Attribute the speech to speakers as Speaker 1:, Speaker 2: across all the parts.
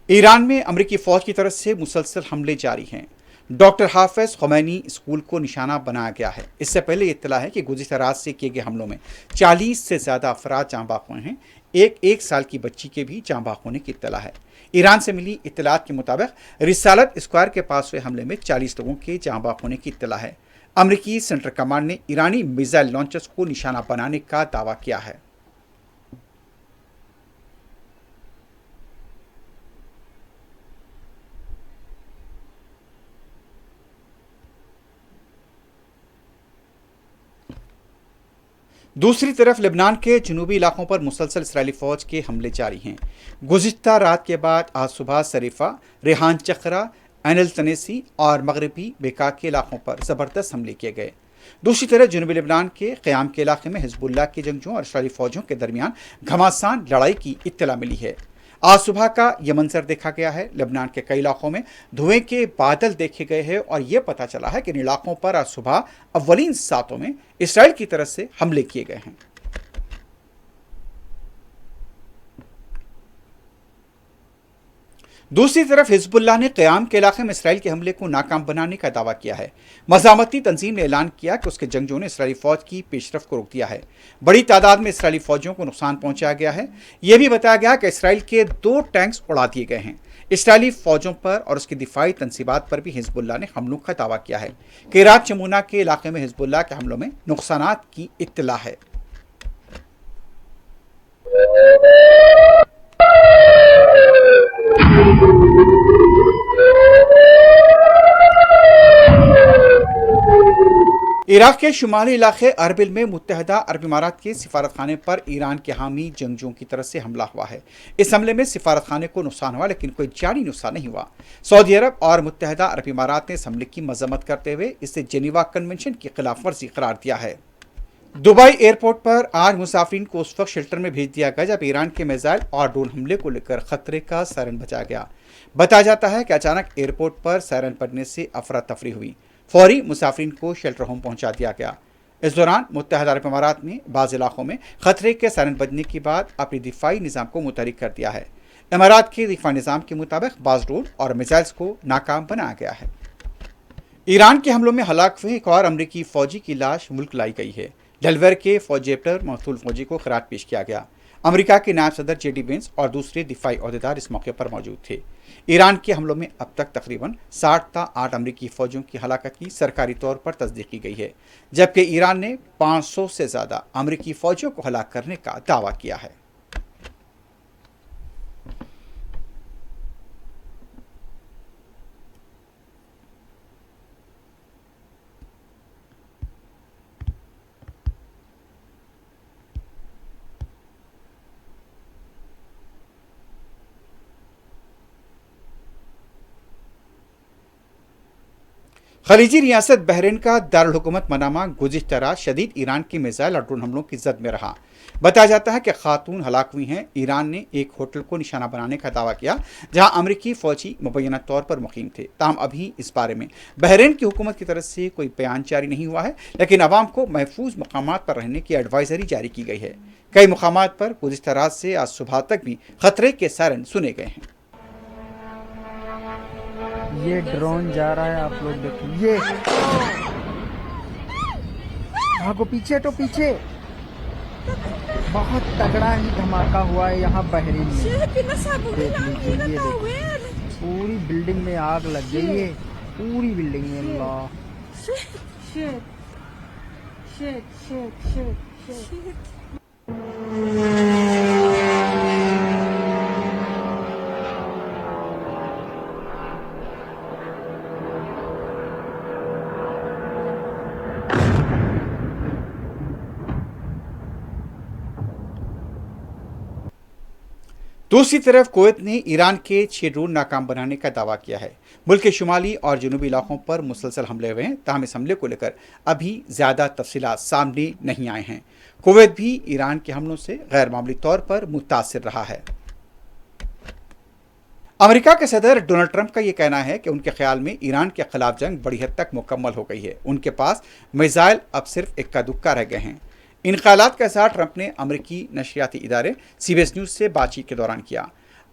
Speaker 1: ایران میں امریکی فوج کی طرف سے مسلسل حملے جاری ہیں۔ ڈاکٹر حافظ خمینی اسکول کو نشانہ بنایا گیا ہے۔ اس سے پہلے یہ اطلاع ہے کہ گزشتہ رات سے کیے گئے حملوں میں 40 سے زیادہ افراد جاں بحق ہوئے ہیں۔ ایک سال کی بچی کے بھی جاں بحق ہونے کی اطلاع ہے۔ ایران سے ملی اطلاعات کے مطابق رسالت اسکوائر کے پاس ہوئے حملے میں 40 لوگوں کے جاں بحق ہونے کی اطلاع ہے۔ امریکی سینٹرل کمانڈ نے ایرانی میزائل لانچرز کو نشانہ بنانے کا دعویٰ کیا ہے۔ دوسری طرف لبنان کے جنوبی علاقوں پر مسلسل اسرائیلی فوج کے حملے جاری ہیں۔ گزشتہ رات کے بعد آج صبح سریفہ، ریحان چقرہ، عین التنیسی اور مغربی بیکا کے علاقوں پر زبردست حملے کیے گئے۔ دوسری طرف جنوبی لبنان کے قیام کے علاقے میں حزب اللہ کے جنگجوؤں اور اسرائیلی فوجوں کے درمیان گھمسان لڑائی کی اطلاع ملی ہے۔ آج صبح کا یہ منظر دیکھا گیا ہے۔ لبنان کے کئی علاقوں میں دھوئیں کے بادل دیکھے گئے ہیں اور یہ پتہ چلا ہے کہ ان علاقوں پر آج صبح اولین ساعتوں میں اسرائیل کی طرف سے حملے کیے گئے ہیں۔ دوسری طرف حزب اللہ نے قیام کے علاقے میں اسرائیل کے حملے کو ناکام بنانے کا دعویٰ کیا ہے۔ مزاحمتی تنظیم نے اعلان کیا کہ اس کے جنگجوؤں نے اسرائیلی فوج کی پیش رفت کو روک دیا ہے۔ بڑی تعداد میں اسرائیلی فوجیوں کو نقصان پہنچایا گیا ہے۔ یہ بھی بتایا گیا کہ اسرائیل کے 2 ٹینکس اڑا دیے گئے ہیں۔ اسرائیلی فوجوں پر اور اس کی دفاعی تنصیبات پر بھی حزب اللہ نے حملوں کا دعویٰ کیا ہے۔ کیرات چمونا کے علاقے میں حزب اللہ کے حملوں میں نقصانات کی اطلاع ہے۔ عراق کے شمالی علاقے اربل میں متحدہ عرب امارات کے سفارت خانے پر ایران کے حامی جنگجوؤں کی طرف سے حملہ ہوا ہے۔ اس حملے میں سفارت خانے کو نقصان ہوا لیکن کوئی جانی نقصان نہیں ہوا۔ سعودی عرب اور متحدہ عرب امارات نے اس حملے کی مذمت کرتے ہوئے اسے جنیوا کنونشن کی خلاف ورزی قرار دیا ہے۔ دبئی ایئرپورٹ پر آج مسافرین کو اس وقت شیلٹر میں بھیج دیا گیا جب ایران کے میزائل اور ڈرون حملے کو لے کر خطرے کا سائرن بجایا گیا۔ بتایا جاتا ہے کہ اچانک ایئرپورٹ پر سائرن بجنے سے افراتفری ہوئی۔ فوری مسافرین کو شیلٹر ہوم پہنچا دیا گیا۔ اس دوران متحدہ عرب امارات نے بعض علاقوں میں خطرے کے سائرن بجنے کے بعد اپنی دفاعی نظام کو متحرک کر دیا ہے۔ امارات کے دفاعی نظام کے مطابق بعض ڈرون اور میزائلز کو ناکام بنایا گیا ہے۔ ایران کے حملوں میں ہلاک ہوئے ایک اور امریکی فوجی کی لاش ملک لائی گئی ہے۔ ڈیلویئر کے فوجی ایپٹر مقتول فوجی کو خراج پیش کیا گیا۔ امریکہ کے نائب صدر جے ڈی وینس اور دوسرے دفاعی عہدیدار اس موقع پر موجود تھے۔ ایران کے حملوں میں اب تک تقریباً 60 تا 8 امریکی فوجیوں کی ہلاکت کی سرکاری طور پر تصدیق کی گئی ہے، جبکہ ایران نے 500 سے زیادہ امریکی فوجیوں کو ہلاک کرنے کا دعویٰ کیا ہے۔ خلیجی ریاست بحرین کا دارالحکومت منامہ گزشتہ رات شدید ایران کی میزائل اور ڈرون حملوں کی زد میں رہا۔ بتایا جاتا ہے کہ خاتون ہلاک ہوئی ہیں۔ ایران نے ایک ہوٹل کو نشانہ بنانے کا دعویٰ کیا جہاں امریکی فوجی مبینہ طور پر مقیم تھے۔ تاہم ابھی اس بارے میں بحرین کی حکومت کی طرف سے کوئی بیان جاری نہیں ہوا ہے، لیکن عوام کو محفوظ مقامات پر رہنے کی ایڈوائزری جاری کی گئی ہے۔ کئی مقامات پر گزشتہ رات سے آج صبح تک بھی خطرے کے سائرن سنے گئے ہیں۔
Speaker 2: یہ ڈرون جا رہا ہے، آپ لوگ دیکھیں، یہ بھاگو پیچھے تو پیچھے۔ بہت تگڑا ہی دھماکہ ہوا ہے یہاں بحرین میں۔ دیکھ لیجیے، یہ دیکھیں، پوری بلڈنگ میں آگ لگ گئی ہے، پوری بلڈنگ میں۔ اللہ
Speaker 1: دوسری طرف کویت نے ایران کے 6 ڈرون ناکام بنانے کا دعویٰ کیا ہے۔ ملک کے شمالی اور جنوبی علاقوں پر مسلسل حملے ہوئے ہیں، تاہم اس حملے کو لے کر ابھی زیادہ تفصیلات سامنے نہیں آئے ہیں۔ کویت بھی ایران کے حملوں سے غیر معمولی طور پر متاثر رہا ہے۔ امریکہ کے صدر ڈونلڈ ٹرمپ کا یہ کہنا ہے کہ ان کے خیال میں ایران کے خلاف جنگ بڑی حد تک مکمل ہو گئی ہے۔ ان کے پاس میزائل اب صرف اکا دکا رہ گئے ہیں۔ ان خیالات کا اظہار ٹرمپ نے امریکی نشریاتی ادارے سی بی ایس نیوز سے بات چیت کے دوران کیا۔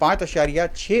Speaker 1: 5.6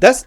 Speaker 1: 10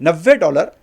Speaker 1: $90